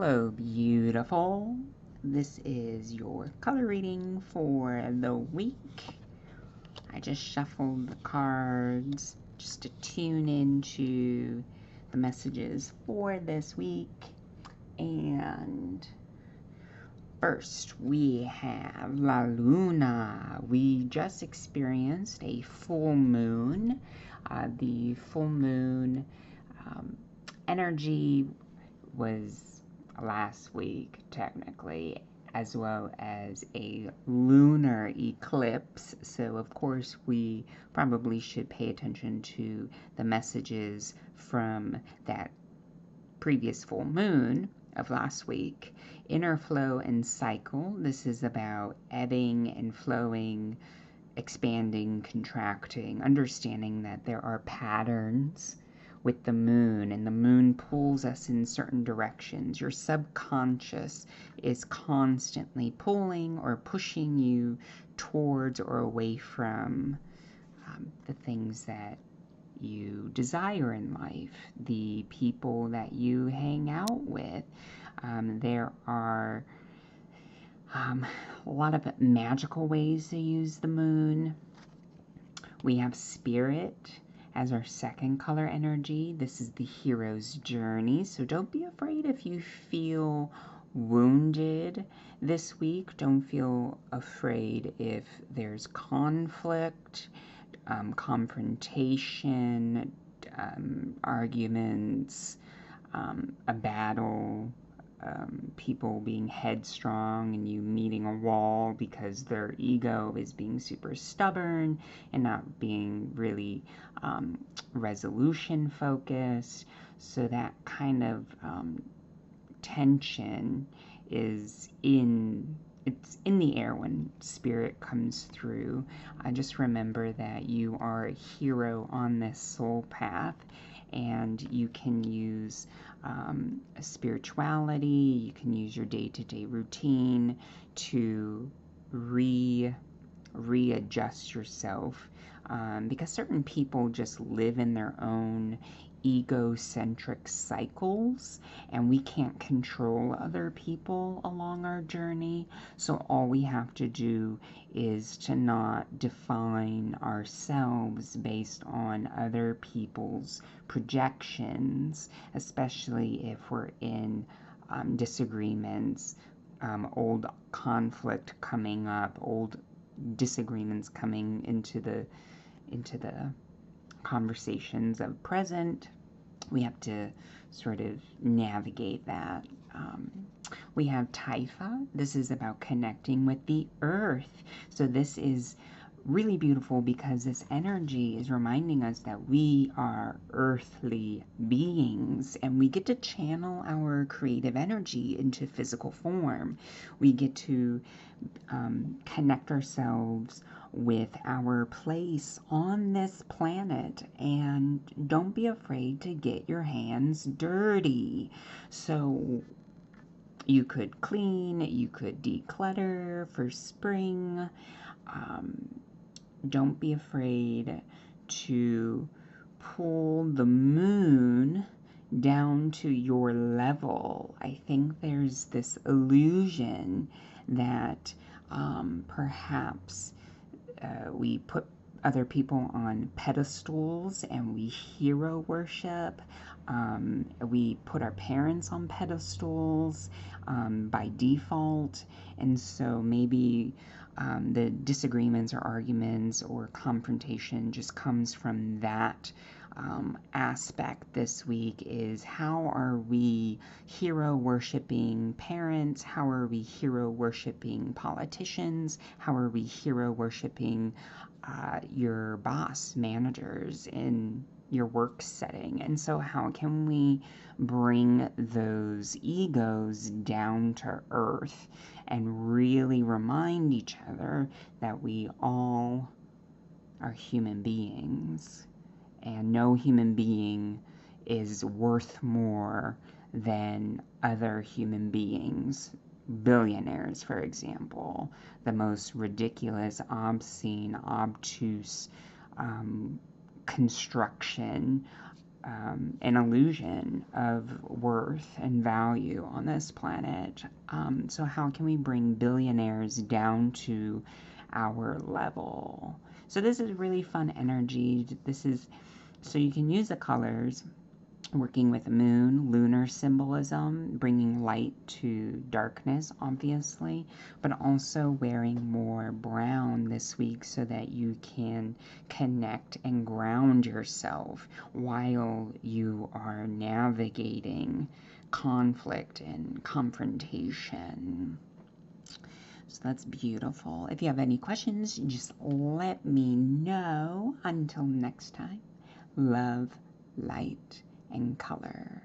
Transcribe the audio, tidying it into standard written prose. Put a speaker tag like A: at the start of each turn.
A: Hello, beautiful. This is your color reading for the week. I just shuffled the cards just to tune into the messages for this week. And first, we have La Luna. We just experienced a full moon. The full moon energy was last week, technically, as well as a lunar eclipse. So, of course, we probably should pay attention to the messages from that previous full moon of last week. Inner flow and cycle. This is about ebbing and flowing, expanding, contracting, understanding that there are patterns with the moon, and the moon pulls us in certain directions. Your subconscious is constantly pulling or pushing you towards or away from the things that you desire in life, the people that you hang out with. There are a lot of magical ways to use the moon. We have spirit as our second color energy. This is the hero's journey. So don't be afraid if you feel wounded this week. Don't feel afraid if there's conflict, confrontation, arguments, a battle, people being headstrong and you meeting a wall because their ego is being super stubborn and not being really resolution focused. So that kind of tension is it's in the air when spirit comes through. Just remember that you are a hero on this soul path, and you can use spirituality, you can use your day-to-day routine to readjust yourself, because certain people just live in their own egocentric cycles, and we can't control other people along our journey. So all we have to do is to not define ourselves based on other people's projections, especially if we're in disagreements, old conflict coming up, old disagreements coming into the conversations of present. We have to sort of navigate that. We have Taifa. This is about connecting with the earth. So this is really beautiful because this energy is reminding us that we are earthly beings, and we get to channel our creative energy into physical form. We get to connect ourselves with our place on this planet, and don't be afraid to get your hands dirty. So you could clean, you could declutter for spring. Don't be afraid to pull the moon down to your level. I think there's this illusion that perhaps we put other people on pedestals and we hero worship. We put our parents on pedestals by default, and so maybe the disagreements or arguments or confrontation just comes from that aspect this week. Is how are we hero worshiping parents? How are we hero worshiping politicians? How are we hero worshiping your boss, managers in your work setting? And so how can we bring those egos down to earth and really remind each other that we all are human beings, and no human being is worth more than other human beings. Billionaires, for example, the most ridiculous, obscene, obtuse construction an illusion of worth and value on this planet. So how can we bring billionaires down to our level? So this is really fun energy. So you can use the colors working with moon, lunar symbolism, bringing light to darkness, obviously, but also wearing more brown this week so that you can connect and ground yourself while you are navigating conflict and confrontation. So that's beautiful. If you have any questions, just let me know. Until next time, love, light, and color.